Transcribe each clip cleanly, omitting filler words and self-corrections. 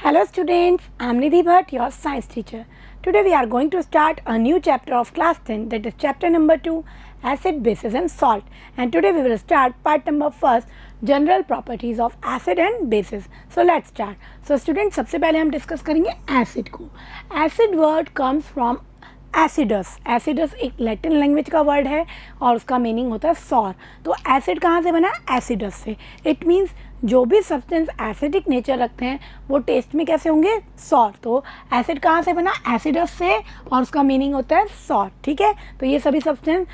Hello students, I am Nidhi Bhatt, your science teacher. Today we are going to start a new chapter of class 10, that is chapter number 2, acid, bases and salt. And today we will start part number 1, general properties of acid and bases. So let's start. So students, सबसे पहले हम discuss करेंगे acid को. Acid word comes from acidus. Acidus एक Latin language का word है और उसका मीनिंग होता है सॉर. तो एसिड कहाँ से बना? एसिडस से. इट मीन्स जो भी सब्सटेंस एसिडिक नेचर रखते हैं वो टेस्ट में कैसे होंगे? सॉर. तो एसिड कहाँ से बना? एसिडस से, और उसका मीनिंग होता है सॉर. ठीक है, तो ये सभी सब्सटेंस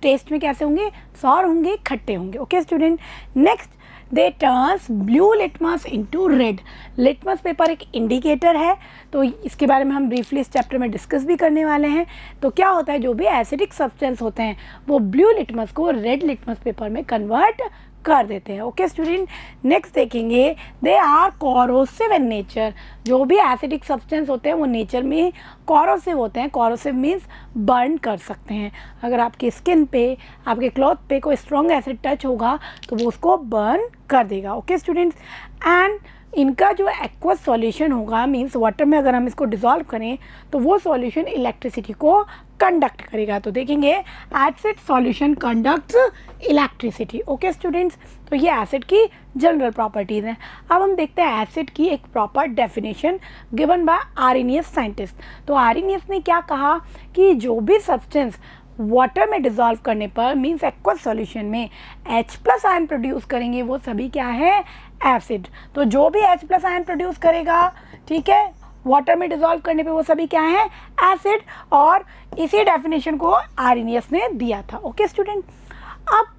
टेस्ट में कैसे होंगे? सॉर होंगे, खट्टे होंगे. Okay student, next they turns blue litmus into red. Litmus paper एक इंडिकेटर है, तो इसके बारे में हम ब्रीफली इस चैप्टर में डिस्कस भी करने वाले हैं. तो क्या होता है, जो भी एसिडिक सब्सटेंस होते हैं वो ब्लू लिटमस को रेड लिटमस पेपर में कन्वर्ट कर देते हैं. ओके स्टूडेंट, नेक्स्ट देखेंगे they are corrosive in nature. जो भी एसिडिक सब्सटेंस होते हैं वो नेचर में कोरोसिव होते हैं. कोरोसिव मीन्स बर्न कर सकते हैं. अगर आपकी स्किन पे, आपके क्लॉथ पे कोई स्ट्रॉन्ग एसिड टच होगा तो वो उसको बर्न कर देगा. ओके स्टूडेंट्स, एंड इनका जो एक्वस सॉल्यूशन होगा, मीन्स वाटर में अगर हम इसको डिज़ोल्व करें तो वो सॉल्यूशन इलेक्ट्रिसिटी को कंडक्ट करेगा. तो देखेंगे acid solution conducts electricity. Okay students, तो ये एसिड की जनरल प्रॉपर्टीज़ हैं. अब हम देखते हैं एसिड की एक proper definition given by Arrhenius scientist. तो आर्रेनियस ने क्या कहा कि जो भी सब्सटेंस वाटर में डिज़ोल्व करने पर, मीन्स एक्वस सॉल्यूशन में H+ आयन प्रोड्यूस करेंगे वो सभी क्या है? एसिड. तो जो भी H+ आयन प्रोड्यूस करेगा, ठीक है, वाटर में डिज़ोल्व करने पे वो सभी क्या है? एसिड. और इसी डेफिनेशन को आर्रेनियस ने दिया था. ओके स्टूडेंट, अब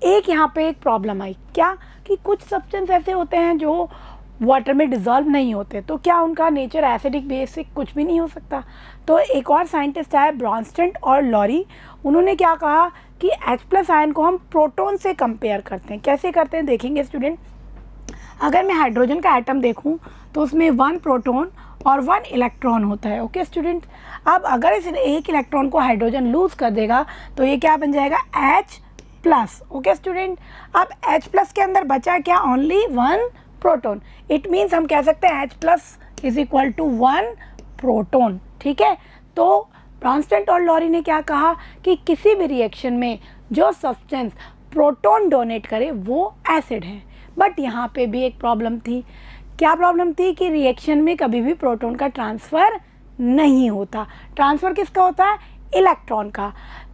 एक यहाँ पे एक प्रॉब्लम आई. क्या? कि कुछ सब्सटेंस ऐसे होते हैं जो वाटर में डिज़ोल्व नहीं होते, तो क्या उनका नेचर एसिडिक बेसिक कुछ भी नहीं हो सकता? तो एक और साइंटिस्ट आए, ब्रॉन्स्टन और लॉरी. उन्होंने क्या कहा कि H+ आयन को हम प्रोटॉन से कंपेयर करते हैं. कैसे करते हैं देखेंगे स्टूडेंट. अगर मैं हाइड्रोजन का एटम देखूं तो उसमें 1 प्रोटॉन और 1 इलेक्ट्रॉन होता है. ओके स्टूडेंट, अब अगर इस एक इलेक्ट्रॉन को हाइड्रोजन लूज़ कर देगा तो ये क्या बन जाएगा? H+. ओके स्टूडेंट, अब H+ के अंदर बचा क्या? Only 1 proton. इट मीन्स हम कह सकते हैं H+ is equal to 1 proton. ठीक है, तो ब्रॉन्स्टन और लॉरी ने क्या कहा कि किसी भी रिएक्शन में जो सब्सटेंस प्रोटॉन डोनेट करे वो एसिड है. बट यहाँ पे भी एक प्रॉब्लम थी. क्या प्रॉब्लम थी? कि रिएक्शन में कभी भी प्रोटॉन का ट्रांसफ़र नहीं होता. ट्रांसफ़र किसका होता है? इलेक्ट्रॉन का.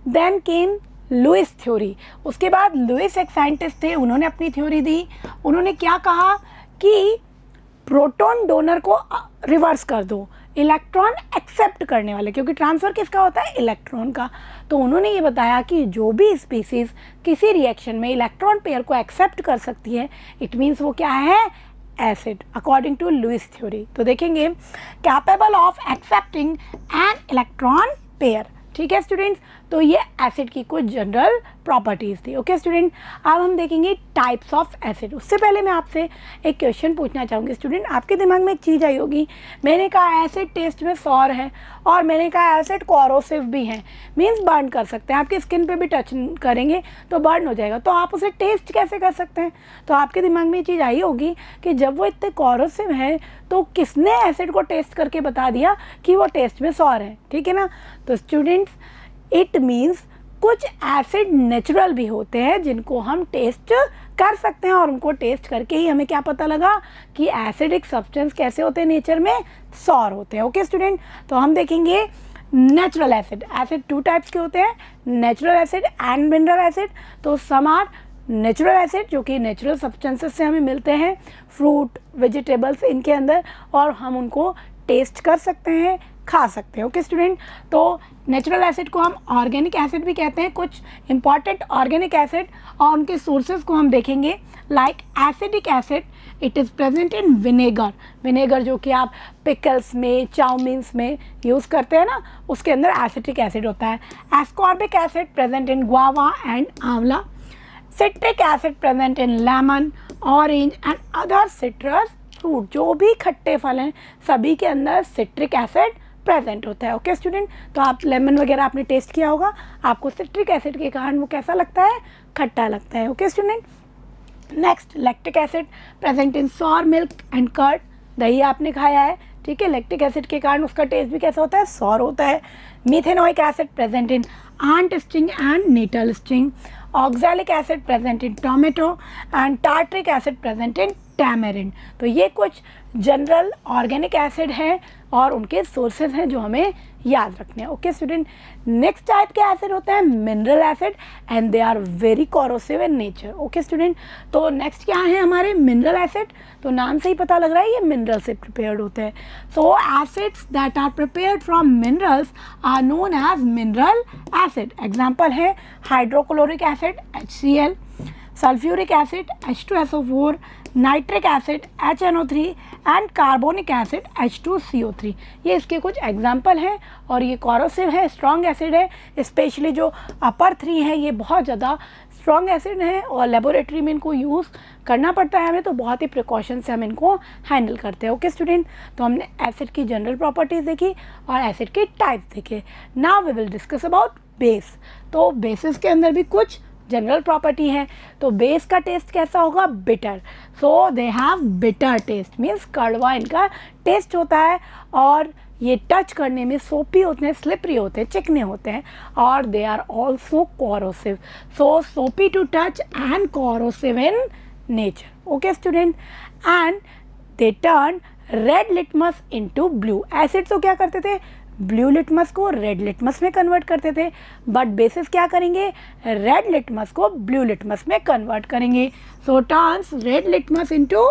Then came Lewis theory. उसके बाद लुईस एक साइंटिस्ट थे, उन्होंने अपनी थ्योरी दी. उन्होंने क्या कहा कि प्रोटॉन डोनर को रिवर्स कर दो, इलेक्ट्रॉन एक्सेप्ट करने वाले, क्योंकि ट्रांसफ़र किसका होता है? इलेक्ट्रॉन का. तो उन्होंने ये बताया कि जो भी स्पीसीज़ किसी रिएक्शन में इलेक्ट्रॉन पेयर को एक्सेप्ट कर सकती है, इट मीन्स वो क्या है? Acid, according to Lewis theory. तो देखेंगे capable of accepting an electron pair. ठीक है स्टूडेंट्स, तो ये एसिड की कुछ जनरल प्रॉपर्टीज़ थी. ओके स्टूडेंट, अब हम देखेंगे टाइप्स ऑफ एसिड. उससे पहले मैं आपसे एक क्वेश्चन पूछना चाहूँगी. स्टूडेंट, आपके दिमाग में एक चीज़ आई होगी, मैंने कहा एसिड टेस्ट में सॉर है और मैंने कहा एसिड कोरोसिव भी है, मीन्स बर्न कर सकते हैं. आपकी स्किन पे भी टच करेंगे तो बर्न हो जाएगा, तो आप उसे टेस्ट कैसे कर सकते हैं? तो आपके दिमाग में ये चीज़ आई होगी कि जब वो इतने कोरोसिव है तो किसने एसिड को टेस्ट करके बता दिया कि वो टेस्ट में सॉर है? ठीक है ना. तो स्टूडेंट्स, इट मीन्स कुछ एसिड नेचुरल भी होते हैं जिनको हम टेस्ट कर सकते हैं, और उनको टेस्ट करके ही हमें क्या पता लगा कि एसिडिक सब्सटेंस कैसे होते हैं? नेचर में सॉर होते हैं. ओके स्टूडेंट, तो हम देखेंगे नेचुरल एसिड. एसिड 2 टाइप्स के होते हैं, natural acid and mineral acid. तो सम आर नेचुरल एसिड जो कि नेचुरल सब्सटेंसेस से हमें मिलते हैं, फ्रूट, वेजिटेबल्स इनके अंदर, और हम उनको टेस्ट कर सकते हैं, खा सकते हैं. ओके स्टूडेंट, तो नेचुरल एसिड को हम ऑर्गेनिक एसिड भी कहते हैं. कुछ इंपॉर्टेंट ऑर्गेनिक एसिड और उनके सोर्सेज को हम देखेंगे. Like acidic acid, it is present in vinegar. Vinegar जो कि आप पिकल्स में, चाउमीन्स में यूज़ करते हैं ना, उसके अंदर एसिडिक एसिड होता है. Ascorbic acid present in guava and amla. Citric acid present in lemon, orange and other citrus fruit. जो भी खट्टे फल हैं सभी के अंदर सिट्रिक एसिड प्रेजेंट होता है. ओके स्टूडेंट, तो आप लेमन वगैरह आपने टेस्ट किया होगा, आपको सिट्रिक एसिड के कारण वो कैसा लगता है? खट्टा लगता है. Okay student, next lactic acid present in sour milk and curd. दही आपने खाया है, ठीक है, लैक्टिक एसिड के कारण उसका टेस्ट भी कैसा होता है, सॉर होता है। Methanoic acid present in ant sting and nettle sting, oxalic acid present in tomato and tartaric acid present in tamarind. तो ये कुछ जनरल ऑर्गेनिक एसिड हैं और उनके सोर्सेज हैं जो हमें याद रखने हैं। ओके स्टूडेंट, नेक्स्ट टाइप के एसिड होता है mineral acid and they are very corrosive in nature. Okay student, तो नेक्स्ट क्या है हमारे मिनरल एसिड, तो नाम से ही पता लग रहा है ये मिनरल से प्रिपेयर्ड होते हैं। So acids that are prepared from minerals are known as mineral acid. Example है hydrochloric acid HCl, sulphuric acid H2SO4, nitric acid HNO3 and carbonic acid H2CO3। ये इसके कुछ एग्जाम्पल हैं और ये कोरोसिव है, स्ट्रॉन्ग एसिड है। स्पेशली जो अपर 3 है ये बहुत ज़्यादा स्ट्रॉन्ग एसिड है और लेबोरेटरी में इनको यूज़ करना पड़ता है हमें, तो बहुत ही प्रिकॉशन से हम इनको हैंडल करते हैं। ओके स्टूडेंट, तो हमने एसिड की जनरल प्रॉपर्टीज़ देखी और एसिड के टाइप्स देखे। Now we will discuss about base. तो बेसिस के अंदर भी कुछ जनरल प्रॉपर्टी है। तो बेस का टेस्ट कैसा होगा, bitter. So they have bitter test, means कड़वा इनका टेस्ट होता है और ये टच करने में सोपी होते हैं, स्लिपरी होते हैं, चिकने होते हैं और they are also corrosive. So soapy to touch and corrosive in nature. Okay student, and they turn red litmus into blue. Acid तो क्या करते थे, ब्लू लिटमस को रेड लिटमस में कन्वर्ट करते थे, बट बेसिस क्या करेंगे, रेड लिटमस को ब्लू लिटमस में कन्वर्ट करेंगे। So turns red litmus into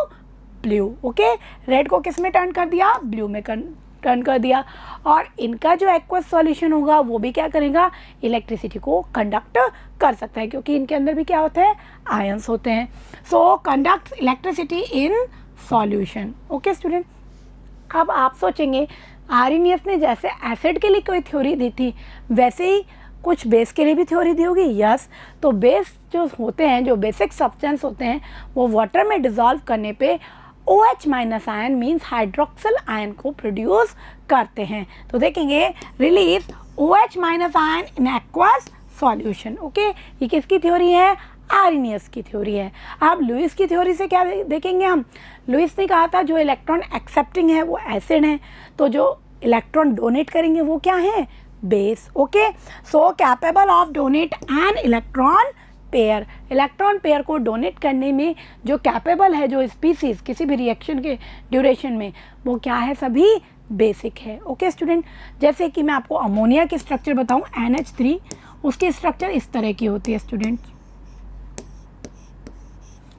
blue. Okay, red को किस में टर्न कर दिया, ब्लू में टर्न कर दिया। और इनका जो एक्वस सॉल्यूशन होगा वो भी क्या करेगा, इलेक्ट्रिसिटी को कंडक्ट कर सकता है क्योंकि इनके अंदर भी क्या होते हैं, आयंस होते हैं। So conduct electricity in solution. Okay student, अब आप सोचेंगे आर्हेनियस ने जैसे एसिड के लिए कोई थ्योरी दी थी वैसे ही कुछ बेस के लिए भी थ्योरी दी होगी। यस, तो बेस जो होते हैं, जो बेसिक सब्सटेंस होते हैं, वो वाटर में डिज़ोल्व करने पे OH- ion means hydroxyl ion को प्रोड्यूस करते हैं। तो देखेंगे release OH- ion in aqueous solution. Okay, ये किसकी थ्योरी है, आर्हेनियस की थ्योरी है। अब लुईस की थ्योरी से क्या देखेंगे हम, लुईस ने कहा था जो इलेक्ट्रॉन एक्सेप्टिंग है वो एसिड है, तो जो इलेक्ट्रॉन डोनेट करेंगे वो क्या है, base. Okay, so capable of donate N electron pair. Electron pair को डोनेट करने में जो कैपेबल है, जो स्पीसीज किसी भी रिएक्शन के ड्यूरेशन में, वो क्या है, सभी बेसिक है। ओके स्टूडेंट, जैसे कि मैं आपको अमोनिया की स्ट्रक्चर बताऊं NH3, उसकी स्ट्रक्चर इस तरह की होती है स्टूडेंट।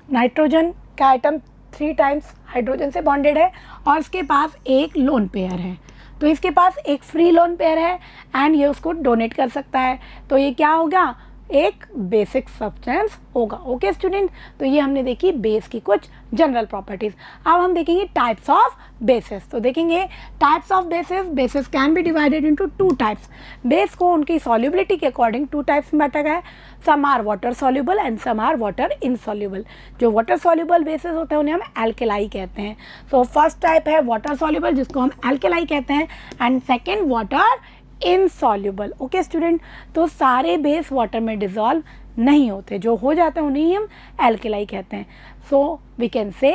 नाइट्रोजन का आइटम 3 टाइम्स हाइड्रोजन से बॉन्डेड है और इसके पास एक लोन पेयर है, तो इसके पास एक फ्री लोन पेयर है एंड ये उसको डोनेट कर सकता है, तो ये क्या होगा, एक बेसिक सब्सटेंस होगा। ओके स्टूडेंट, तो ये हमने देखी बेस की कुछ जनरल प्रॉपर्टीज। अब हम देखेंगे टाइप्स ऑफ बेसिस। तो देखेंगे types of basis. Basis can be divided into 2 types. Base को उनकी सॉल्युबिलिटी के अकॉर्डिंग 2 टाइप्स में बांटा गया है। Some are water soluble and some are water insoluble. जो वाटर सॉल्युबल बेसिस होते हैं उन्हें हम एल्केलाई कहते हैं। सो फर्स्ट टाइप है वाटर सॉल्युबल जिसको हम एल्केलाई कहते हैं and second water insoluble. Okay student, तो सारे बेस वाटर में डिजॉल्व नहीं होते, जो हो जाते हैं उन्हें हम एल्केलाई कहते हैं। So we can say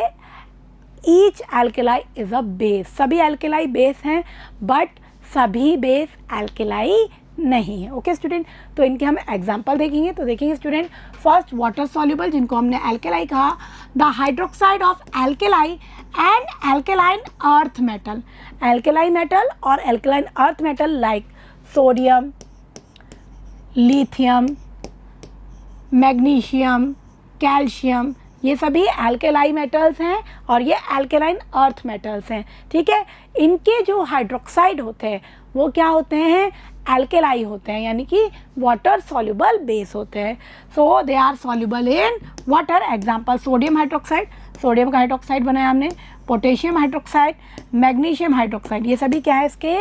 each alkali is a base. सभी एल्केलाई बेस हैं बट सभी बेस एल्केलाई नहीं है। ओके स्टूडेंट, तो इनके हम एग्जाम्पल देखेंगे। तो देखेंगे स्टूडेंट, फर्स्ट वाटर सॉल्युबल जिनको हमने एल्केलाई कहा, the hydroxide of alkali and alkaline earth metal. Alkali metal और alkaline earth metal like sodium, lithium, magnesium, calcium, ये सभी एल्केलाई मेटल्स हैं और ये एल्केलाइन अर्थ मेटल्स हैं। ठीक है, इनके जो हाइड्रोक्साइड होते हैं वो क्या होते हैं, एल्केलाई होते हैं, यानी कि वाटर सॉल्युबल बेस होते हैं। So they are soluble in water. Example sodium hydroxide, sodium का हाइड्रोक्साइड बनाया हमने, पोटेशियम हाइड्रोक्साइड, मैग्नीशियम हाइड्रोक्साइड, ये सभी क्या है, इसके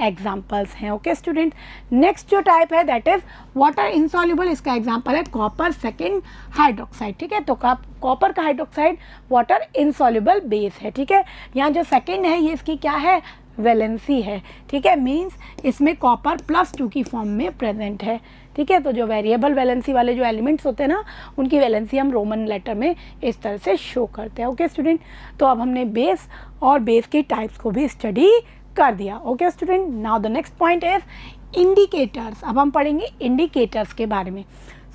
एग्जांपल्स हैं। ओके स्टूडेंट, नेक्स्ट जो टाइप है दैट इज वाटर इनसॉल्युबल। इसका एग्जांपल है कॉपर सेकेंड हाइड्रोक्साइड। ठीक है, तो कॉपर का हाइड्रोक्साइड वाटर इनसॉल्युबल बेस है। ठीक है, यहाँ जो सेकेंड है ये इसकी क्या है, वैलेंसी है। ठीक है, मीन्स इसमें कॉपर +2 की फॉर्म में प्रेजेंट है। ठीक है। तो जो वेरिएबल वैलेंसी वाले जो एलिमेंट्स होते हैं ना, उनकी वैलेंसी हम रोमन लेटर में इस तरह से शो करते हैं। ओके स्टूडेंट, तो अब हमने बेस और बेस की टाइप्स को भी स्टडी कर दिया। Okay student, now the next point is indicators. अब हम पढ़ेंगे इंडिकेटर्स के बारे में।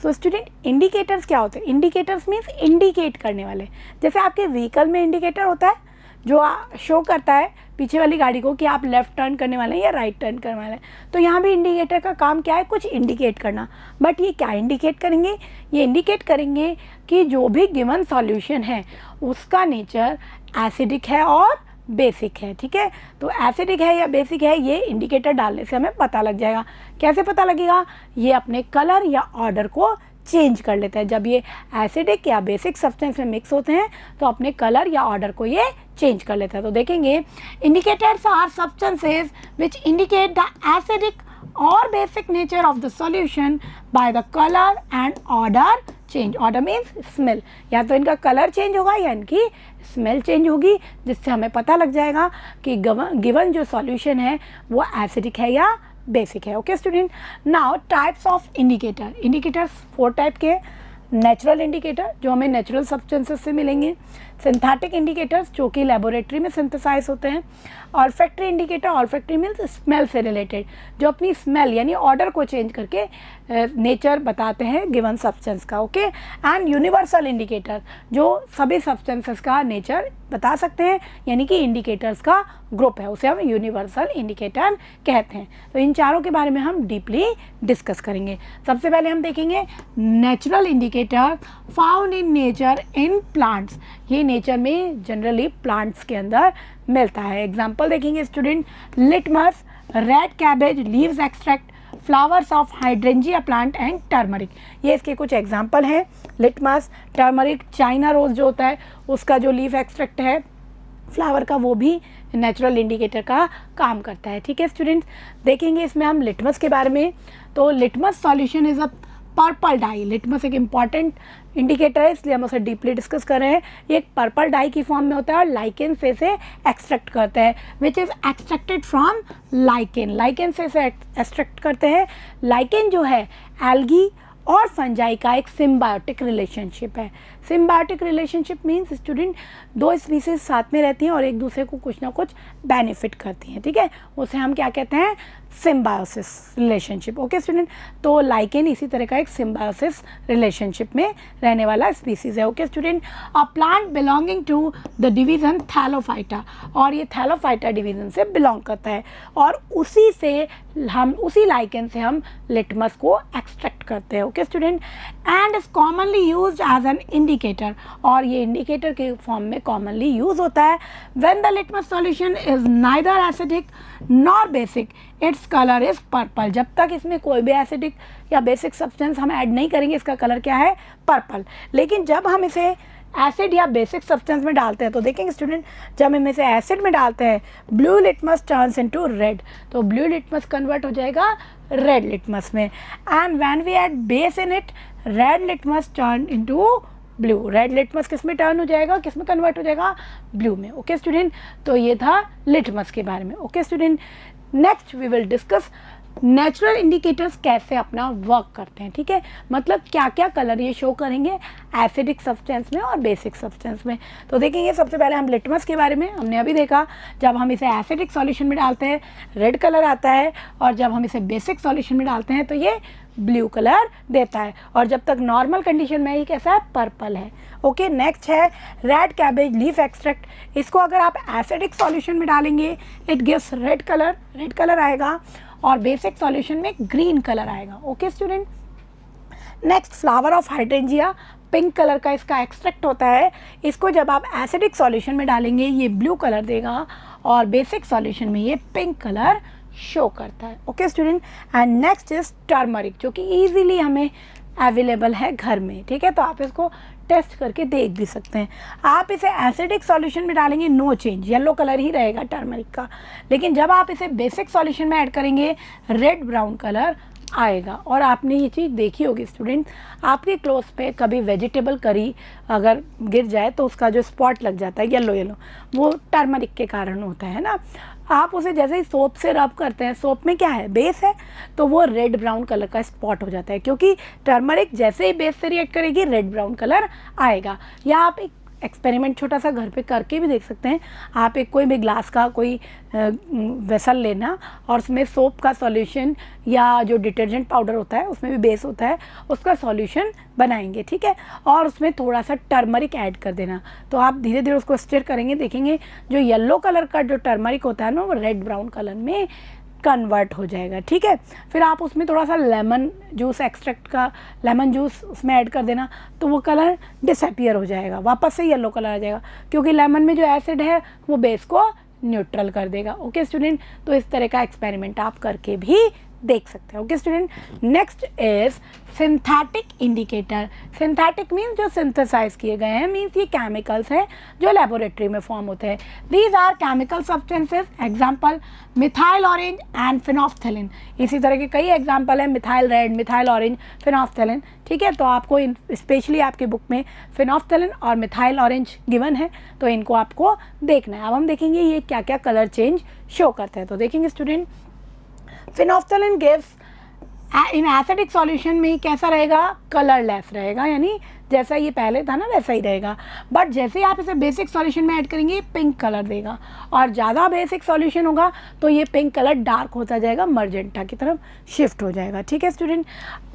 सो स्टूडेंट, इंडिकेटर्स क्या होते हैं? इंडिकेटर्स मीन्स इंडिकेट करने वाले। जैसे आपके व्हीकल में इंडिकेटर होता है जो शो करता है पीछे वाली गाड़ी को कि आप लेफ्ट टर्न करने वाले हैं या राइट टर्न करने वाले हैं, तो यहाँ भी इंडिकेटर का काम क्या है? कुछ इंडिकेट करना। बट ये क्या इंडिकेट करेंगे? ये इंडिकेट करेंगे कि जो भी गिवन सॉल्यूशन है उसका नेचर एसिडिक है और बेसिक है। ठीक है, तो एसिडिक है या बेसिक है, ये इंडिकेटर डालने से हमें पता लग जाएगा। कैसे पता लगेगा? ये अपने कलर या ऑर्डर को चेंज कर लेता है। जब ये एसिडिक या बेसिक सब्सटेंस में मिक्स होते हैं तो अपने कलर या ऑर्डर को ये चेंज कर लेता है। तो देखेंगे, indicators are substances which indicate the acidic और basic nature of the solution by the colour and odour change. Odour means smell, या तो इनका कलर चेंज होगा या इनकी स्मेल चेंज होगी, जिससे हमें पता लग जाएगा कि गिवन जो सॉल्यूशन है वो एसिडिक है या बेसिक है। Okay student, now types of indicator. Indicators 4 type के हैं। नेचुरल इंडिकेटर जो हमें नेचुरल सब्सटेंसेस से मिलेंगे, सिंथेटिक इंडिकेटर्स जो कि लेबोरेटरी में सिंथेसाइज होते हैं, olfactory indicator, olfactory means smell से रिलेटेड, जो अपनी स्मेल यानी ऑर्डर को चेंज करके नेचर बताते हैं गिवन सब्सटेंस का। ओके, एंड यूनिवर्सल इंडिकेटर जो सभी सब्सटेंसेस का नेचर बता सकते हैं, यानी कि इंडिकेटर्स का ग्रुप है, उसे हम यूनिवर्सल इंडिकेटर कहते हैं। तो इन चारों के बारे में हम डीपली डिस्कस करेंगे। सबसे पहले हम देखेंगे natural indicator found in nature in plants. ये नेचर में जनरली प्लांट्स के अंदर मिलता है। एग्जाम्पल देखेंगे student, litmus, red cabbage leaves extract, flowers of hydrangea plant and turmeric. ये इसके कुछ एग्जाम्पल हैं। लिटमस, टर्मरिक, चाइना रोज जो होता है उसका जो लीफ एक्सट्रैक्ट है फ्लावर का, वो भी नेचुरल इंडिकेटर का काम करता है। ठीक है स्टूडेंट्स, देखेंगे इसमें हम लिटमस के बारे में। तो litmus solution is a purple dye. Litmus एक इम्पॉर्टेंट इंडिकेटर है, इसलिए हम उसे डीपली डिस्कस कर रहे हैं। ये एक पर्पल डाई की फॉर्म में होता है और लाइकेन से इसे एक्सट्रैक्ट करते हैं, which is extracted from lichen. Lichen से इसे एक्सट्रैक्ट करते हैं। लाइकेन जो है एल्गी और फंजाई का एक सिम्बायोटिक रिलेशनशिप है। Symbiotic relationship means student, 2 species साथ में रहती हैं और एक दूसरे को कुछ ना कुछ बेनिफिट करती हैं। ठीक है, उसे हम क्या कहते हैं? Symbiosis relationship. ओके स्टूडेंट, तो लाइकेन इसी तरह का एक सिम्बायोसिस रिलेशनशिप में रहने वाला स्पीसीज है। Okay student, a plant belonging to the division thallophyta, और ये थैलोफाइटा डिवीजन से बिलोंग करता है और उसी लाइकेन से हम लिटमस को एक्सट्रैक्ट करते हैं। Okay student, and is commonly used as an indicator, और ये इंडिकेटर के फॉर्म में कॉमनली यूज होता है। When the litmus solution is neither acidic nor basic, its colour is purple. जब तक इसमें कोई भी एसिडिक या बेसिक सब्सटेंस हम ऐड नहीं करेंगे, इसका कलर क्या है? पर्पल। लेकिन जब हम इसे एसिड या बेसिक सब्सटेंस में डालते हैं तो देखेंगे स्टूडेंट, जब हम इसे एसिड में डालते हैं, blue litmus turns into red, तो ब्लू लिटमस कन्वर्ट हो जाएगा रेड लिटमस में। And when we add base in it, red litmus turn into blue. Red litmus किस में टर्न हो जाएगा, किस में कन्वर्ट हो जाएगा? ब्लू में। ओके स्टूडेंट, तो ये था लिटमस के बारे में। Okay student, next we will discuss natural indicators कैसे अपना वर्क करते हैं। ठीक है, मतलब क्या क्या कलर ये शो करेंगे एसिडिक सब्सटेंस में और बेसिक सब्सटेंस में। तो देखेंगे सबसे पहले हम लिटमस के बारे में। हमने अभी देखा, जब हम इसे एसिडिक सॉल्यूशन में डालते हैं रेड कलर आता है, और जब हम इसे बेसिक सॉल्यूशन में डालते हैं तो ये ब्लू कलर देता है, और जब तक नॉर्मल कंडीशन में ये कैसा है? पर्पल है। ओके, नेक्स्ट है रेड कैबेज लीफ एक्सट्रैक्ट। इसको अगर आप एसिडिक सॉल्यूशन में डालेंगे इट गिव्स रेड कलर आएगा, और बेसिक सॉल्यूशन में ग्रीन कलर आएगा। Okay student, next flower of hydrangea, pink colour का इसका एक्सट्रैक्ट होता है। इसको जब आप एसिडिक सॉल्यूशन में डालेंगे ये ब्लू कलर देगा, और बेसिक सॉल्यूशन में ये पिंक कलर शो करता है। Okay student, and next is turmeric, जो कि ईजिली हमें अवेलेबल है घर में। ठीक है, तो आप इसको टेस्ट करके देख भी सकते हैं। आप इसे एसिडिक सॉल्यूशन में डालेंगे, नो चेंज, येलो कलर ही रहेगा टर्मरिक का। लेकिन जब आप इसे बेसिक सॉल्यूशन में ऐड करेंगे रेड ब्राउन कलर आएगा। और आपने ये चीज़ देखी होगी स्टूडेंट, आपके क्लोथ्स पे कभी वेजिटेबल करी अगर गिर जाए तो उसका जो स्पॉट लग जाता है येलो येलो, वो टर्मरिक के कारण होता है ना। आप उसे जैसे ही सोप से रब करते हैं, सोप में क्या है, बेस है, तो वो रेड ब्राउन कलर का स्पॉट हो जाता है, क्योंकि टर्मरिक जैसे ही बेस से रिएक्ट करेगी रेड ब्राउन कलर आएगा। या आप एक एक्सपेरिमेंट छोटा सा घर पे करके भी देख सकते हैं। आप एक कोई भी ग्लास का कोई वेसल लेना और उसमें सोप का सॉल्यूशन या जो डिटर्जेंट पाउडर होता है उसमें भी बेस होता है, उसका सॉल्यूशन बनाएंगे, ठीक है, और उसमें थोड़ा सा टर्मरिक ऐड कर देना। तो आप धीरे धीरे उसको स्टिर करेंगे, देखेंगे जो येलो कलर का जो टर्मरिक होता है ना, वो रेड ब्राउन कलर में कन्वर्ट हो जाएगा, ठीक है। फिर आप उसमें थोड़ा सा लेमन जूस एक्सट्रैक्ट का लेमन जूस उसमें ऐड कर देना, तो वो कलर डिसअपियर हो जाएगा, वापस से येलो कलर आ जाएगा, क्योंकि लेमन में जो एसिड है वो बेस को न्यूट्रल कर देगा। ओके स्टूडेंट, तो इस तरह का एक्सपेरिमेंट आप करके भी देख सकते हैं। Okay student, next is synthetic indicator. Synthetic means जो सिंथेसाइज किए गए हैं, मीन्स ये केमिकल्स हैं जो लेबोरेटरी में फॉर्म होते हैं। These are chemical substances, example methyl orange and phenolphthalein. इसी तरह के कई एग्जाम्पल हैं, methyl red, methyl orange, phenolphthalein, ठीक है। तो आपको स्पेशली आपके बुक में फिनोफ्थैलिन और मिथाइल ऑरेंज गिवन है, तो इनको आपको देखना है। अब हम देखेंगे ये क्या क्या कलर चेंज शो करते हैं। तो देखेंगे student, phenolphthalein gives in acidic solution में कैसा रहेगा, कलरलेस रहेगा, यानी जैसा ये पहले था ना वैसा ही रहेगा। बट जैसे ही आप इसे बेसिक सॉल्यूशन में ऐड करेंगे पिंक कलर देगा, और ज़्यादा बेसिक सॉल्यूशन होगा तो ये पिंक कलर डार्क होता जाएगा, मर्जेंटा की तरफ शिफ्ट हो जाएगा, ठीक है student.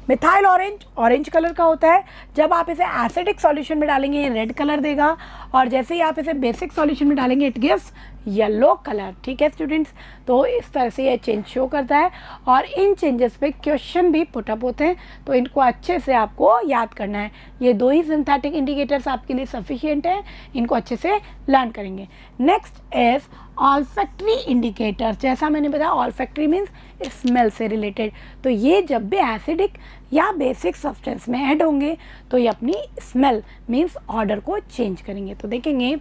Methyl orange orange colour का होता है, जब आप इसे एसिडिक सॉल्यूशन में डालेंगे ये रेड कलर देगा, और जैसे ही आप इसे बेसिक सॉल्यूशन में डालेंगे इट गिव्स येलो कलर, ठीक है स्टूडेंट्स। तो इस तरह से ये चेंज शो करता है, और इन चेंजेस पे क्वेश्चन भी पुटअप होते हैं, तो इनको अच्छे से आपको याद करना है। ये दो ही सिंथेटिक इंडिकेटर्स आपके लिए सफिशिएंट हैं, इनको अच्छे से लर्न करेंगे। Next is olfactory indicators. जैसा मैंने बताया, ऑल्फैक्टरी मीन्स स्मेल से रिलेटेड, तो ये जब भी एसिडिक या बेसिक सब्सटेंस में ऐड होंगे तो ये अपनी स्मेल मीन्स ऑर्डर को चेंज करेंगे। तो देखेंगे,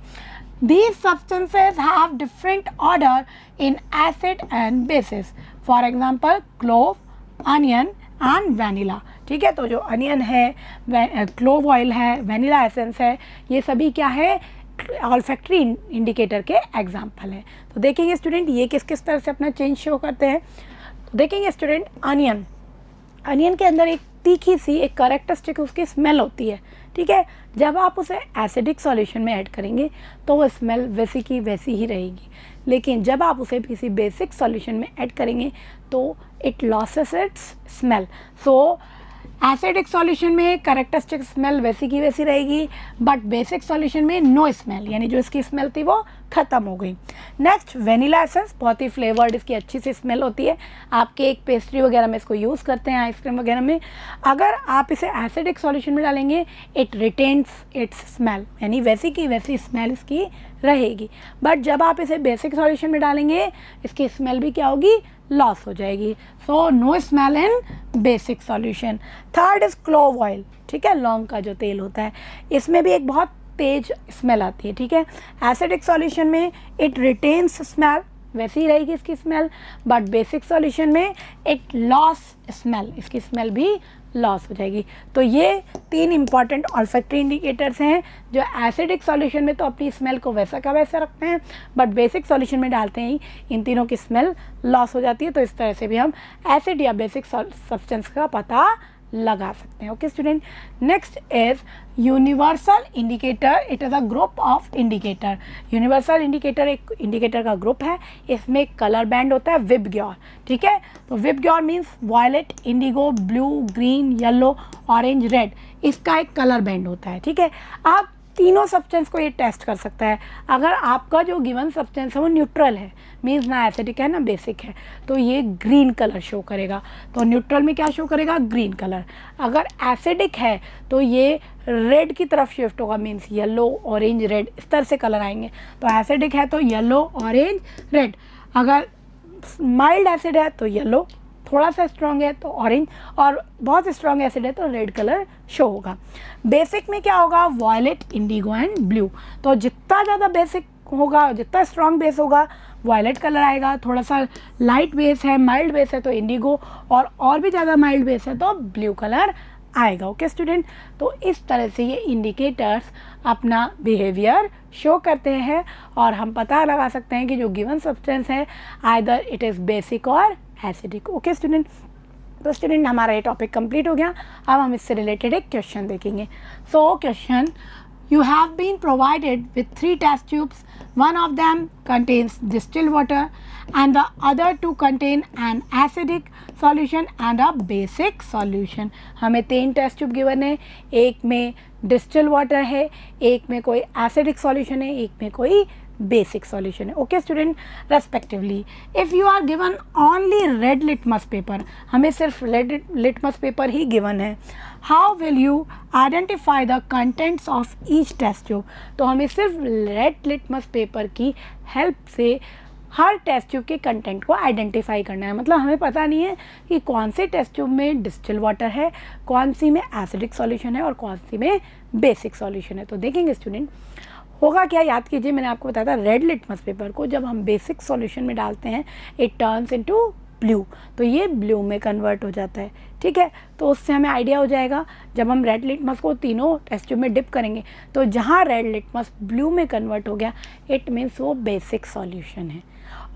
these substances have different order in acid and bases, for example clove, onion and vanilla, ठीक है। तो जो अनियन है, क्लोव ऑयल है, वैनिला एसेंस है, ये सभी क्या है, ऑल्फैक्टरी इंडिकेटर के एग्जाम्पल हैं। तो देखेंगे स्टूडेंट ये किस किस तरह से अपना चेंज शो करते हैं। तो देखेंगे स्टूडेंट, अनियन के अंदर एक तीखी सी एक कैरेक्टरिस्टिक उसकी स्मेल होती है, ठीक है। जब आप उसे एसिडिक सॉल्यूशन में ऐड करेंगे तो वो स्मेल वैसी की वैसी ही रहेगी, लेकिन जब आप उसे किसी बेसिक सॉल्यूशन में ऐड करेंगे तो it losses it's smell. So acidic solution में कैरेक्टरिस्टिक स्मेल वैसी की वैसी रहेगी, बट बेसिक सॉल्यूशन में नो स्मेल, यानी जो इसकी स्मेल थी वो ख़त्म हो गई। नेक्स्ट वेनिला एसेंस, बहुत ही फ्लेवर्ड, इसकी अच्छी सी स्मेल होती है, आप केक पेस्ट्री वगैरह में इसको यूज़ करते हैं, आइसक्रीम वगैरह में। अगर आप इसे एसिडिक सॉल्यूशन में डालेंगे इट रिटेन्स इट्स स्मेल, यानी वैसी की वैसी स्मेल इसकी रहेगी। बट जब आप इसे बेसिक सॉल्यूशन में डालेंगे इसकी स्मेल भी क्या होगी, लॉस हो जाएगी। So no smell in basic solution. Third is clove oil, ठीक है, लौंग का जो तेल होता है, इसमें भी एक बहुत तेज स्मेल आती है, ठीक है। एसिडिक सॉल्यूशन में इट रिटेन्स स्मेल, वैसी ही रहेगी इसकी स्मेल, बट बेसिक सॉल्यूशन में इट लॉस स्मेल, इसकी स्मेल भी लॉस हो जाएगी। तो ये तीन इंपॉर्टेंट ऑल्फैक्टरी इंडिकेटर्स हैं जो एसिडिक सॉल्यूशन में तो अपनी स्मेल को वैसा का वैसा रखते हैं, बट बेसिक सॉल्यूशन में डालते ही इन तीनों की स्मेल लॉस हो जाती है। तो इस तरह से भी हम एसिड या बेसिक सब्सटेंस का पता लगा सकते हैं। Okay student, next is universal indicator. It is a group of indicator. Universal indicator एक इंडिकेटर का ग्रुप है, इसमें कलर बैंड होता है विबग्योर, ठीक है। तो VIBGYOR means violet, indigo, blue, green, yellow, orange, red, इसका एक कलर बैंड होता है, ठीक है। आप तीनों सब्सटेंस को ये टेस्ट कर सकता है। अगर आपका जो गिवन सब्सटेंस है वो न्यूट्रल है, मीन्स ना एसिडिक है ना बेसिक है, तो ये ग्रीन कलर शो करेगा। तो न्यूट्रल में क्या शो करेगा, ग्रीन कलर। अगर एसिडिक है तो ये रेड की तरफ शिफ्ट होगा, मीन्स येलो, ऑरेंज, रेड, इस तरह से कलर आएंगे। तो एसिडिक है तो येलो, ऑरेंज, रेड। अगर माइल्ड एसिड है तो येलो, थोड़ा सा स्ट्रॉन्ग है तो ऑरेंज, और बहुत स्ट्रॉन्ग एसिड है तो रेड कलर शो होगा। बेसिक में क्या होगा, वॉयलेट, इंडिगो एंड ब्लू। तो जितना ज़्यादा बेसिक होगा, जितना स्ट्रॉन्ग बेस होगा वायलेट कलर आएगा, थोड़ा सा लाइट बेस है, माइल्ड बेस है तो इंडिगो, और भी ज़्यादा माइल्ड बेस है तो ब्लू कलर आएगा। ओके स्टूडेंट, तो इस तरह से ये इंडिकेटर्स अपना बिहेवियर शो करते हैं और हम पता लगा सकते हैं कि जो गिवन सब्सटेंस है आइदर इट इज़ बेसिक और एसिडिक। ओके स्टूडेंट, तो स्टूडेंट हमारा ये टॉपिक कंप्लीट हो गया। अब हम इससे रिलेटेड एक क्वेश्चन देखेंगे। So question, you have been provided with 3 test tubes. One of them contains distilled water and the other 2 contain an acidic solution and a basic solution. हमें 3 टेस्ट ट्यूब गिवन है, एक में distil water है, एक में कोई acidic solution है, एक में कोई बेसिक सॉल्यूशन है। Okay student, respectively if you are given only red litmus paper, हमें सिर्फ रेड लिटमस पेपर ही गिवन है, how will you identify the contents of each test tube. तो हमें सिर्फ रेड लिटमस पेपर की हेल्प से हर टेस्ट ट्यूब के कंटेंट को आइडेंटिफाई करना है। मतलब हमें पता नहीं है कि कौन से टेस्ट ट्यूब में डिस्टिल वाटर है, कौन सी में एसिडिक सॉल्यूशन है और कौन सी में बेसिक सॉल्यूशन है। तो देखेंगे स्टूडेंट, होगा क्या, याद कीजिए मैंने आपको बताया था रेड लिटमस पेपर को जब हम बेसिक सॉल्यूशन में डालते हैं इट टर्न्स इनटू ब्लू, तो ये ब्लू में कन्वर्ट हो जाता है। ठीक है, तो उससे हमें आइडिया हो जाएगा जब हम रेड लिटमस को तीनों टेस्ट ट्यूब में डिप करेंगे तो जहाँ रेड लिटमस ब्लू में कन्वर्ट हो गया इट मीन्स वो बेसिक सॉल्यूशन है,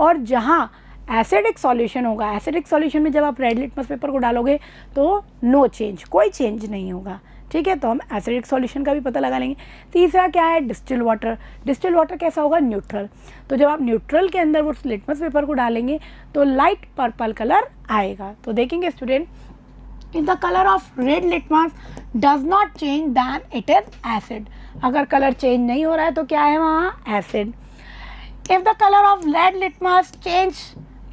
और जहाँ एसिडिक सॉल्यूशन होगा, एसिडिक सॉल्यूशन में जब आप रेड लिटमस पेपर को डालोगे तो नो चेंज, कोई चेंज नहीं होगा। ठीक है, तो हम एसिडिक सॉल्यूशन का भी पता लगा लेंगे। तीसरा क्या है, डिस्टिल वाटर। डिस्टिल वाटर कैसा होगा, न्यूट्रल। तो जब आप न्यूट्रल के अंदर वो लिटमस पेपर को डालेंगे तो लाइट पर्पल कलर आएगा। तो देखेंगे student, if the colour of red litmus does not change then it is acid. अगर कलर चेंज नहीं हो रहा है तो क्या है वहाँ, acid. If the colour of red litmus change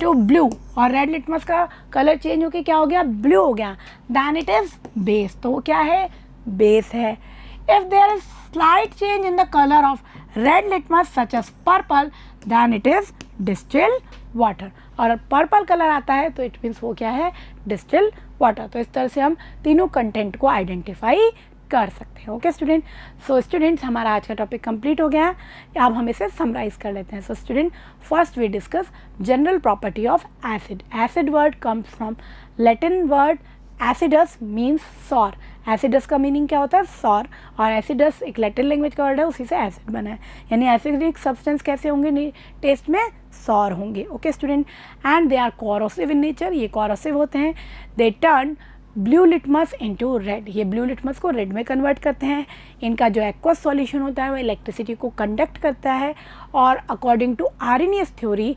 to blue, और रेड लिटमस का कलर चेंज होके क्या हो गया, ब्लू हो गया, दैन इट इज बेस। तो वो क्या है, बेस है। If there is slight change in the colour of red litmus such as purple then it is distil water, और पर्पल कलर आता है तो इट मीन्स वो क्या है, डिस्टिल वाटर। तो इस तरह से हम तीनों कंटेंट को आइडेंटिफाई कर सकते हैं। ओके स्टूडेंट, सो स्टूडेंट्स हमारा आज का टॉपिक कंप्लीट हो गया है। अब हम इसे समराइज कर लेते हैं। So student, first we discuss general property of acid. Acid word comes from Latin word acidus means sour. Acidus का मीनिंग क्या होता है, सॉर, और एसिडस एक लैटिन लैंग्वेज का वर्ड है, उसी से एसिड बना है। यानी एसिडिक सब्सटेंस कैसे होंगे, टेस्ट में सॉर होंगे। Okay student, and they are corrosive in nature, ये कोरोसिव होते हैं। They turn blue litmus into red, ये ब्लू लिटमस को रेड में कन्वर्ट करते हैं। इनका जो एक्वस सॉल्यूशन होता है वो इलेक्ट्रिसिटी को कंडक्ट करता है, और according to Arrhenius theory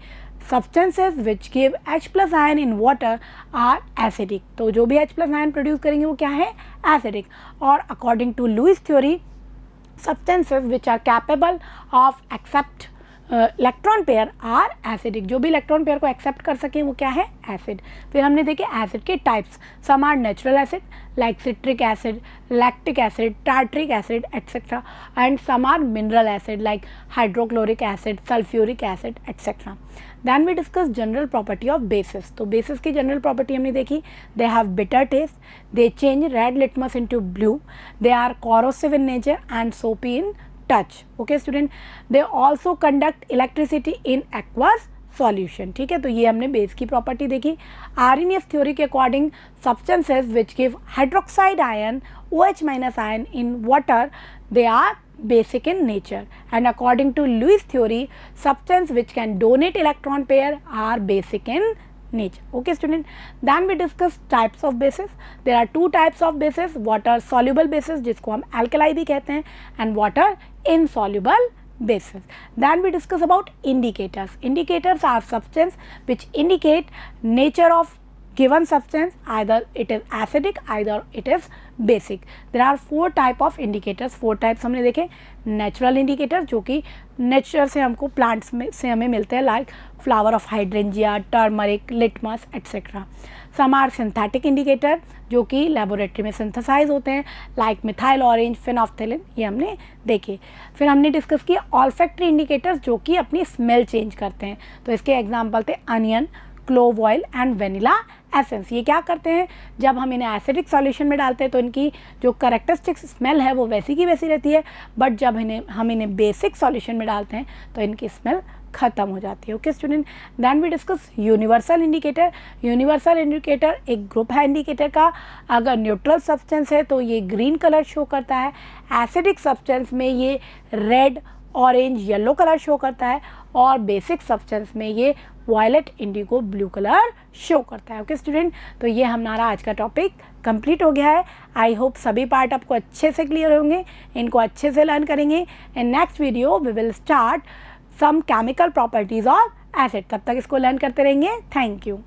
substances which give H plus ion in water are acidic। तो जो भी H plus ion प्रोड्यूस करेंगे वो क्या है, acidic। और according to Lewis theory substances which are capable of accept electron pair are acidic. जो भी इलेक्ट्रॉन पेयर को एक्सेप्ट कर सकें वो क्या है, एसिड। फिर हमने देखे एसिड के types, some are natural acid like citric acid, lactic acid, tartaric acid etcetera, and some are mineral acid like hydrochloric acid, sulphuric acid etcetera. Then we discuss general property of bases. तो bases की general property हमने देखी, they have bitter taste, they change red litmus into blue, they are corrosive in nature and soapy in touch। okay student, they also conduct electricity in aqueous solution। ठीक है, तो ये हमने base की property देखी। Arrhenius theory के according substances which give hydroxide ion OH minus ion in water they are basic in nature, and according to Lewis theory substance which can donate electron pair are basic in nature। okay student, then we discuss types of bases। there are two types of bases, water soluble bases जिसको हम alkali भी कहते हैं, and water insoluble bases। then we discuss about indicators। indicators are substance which indicate nature of given substance, either it is acidic, either it is basic। there are 4 type of indicators। 4 types हमने देखे। Natural indicator जो कि nature से हमको plants में से हमें मिलते हैं, like flower of hydrangea, turmeric, litmus etcetera. Some are synthetic indicator जो कि लेबोरेटरी में सिंथेसाइज होते हैं, लाइक मिथाइल ऑरेंज, फिनॉफ्थेलिन, ये हमने देखे। फिर हमने डिस्कस किया ऑल्फैक्टरी इंडिकेटर्स जो कि अपनी स्मेल चेंज करते हैं। तो इसके एग्जाम्पल थे onion, clove oil and vanilla essence. ये क्या करते हैं, जब हम इन्हें एसिडिक सॉल्यूशन में डालते हैं तो इनकी जो कैरेक्टरिस्टिक स्मेल है वो वैसी की वैसी रहती है, बट जब हम इन्हें बेसिक सॉल्यूशन में डालते हैं तो इनकी स्मेल ख़त्म हो जाती है। Okay student, then we discuss universal indicator. Universal indicator एक ग्रुप है इंडिकेटर का। अगर न्यूट्रल सब्सटेंस है तो ये ग्रीन कलर शो करता है, एसिडिक सब्सटेंस में ये red, orange, yellow colour show करता है, और बेसिक सब्सटेंस में ये violet, indigo, blue colour show करता है। ओके स्टूडेंट, तो ये हमारा आज का टॉपिक कंप्लीट हो गया है। आई होप सभी पार्ट आपको अच्छे से क्लियर होंगे, इनको अच्छे से लर्न करेंगे। In next video we will start some chemical properties of acid. तब तक इसको लर्न करते रहेंगे। Thank you.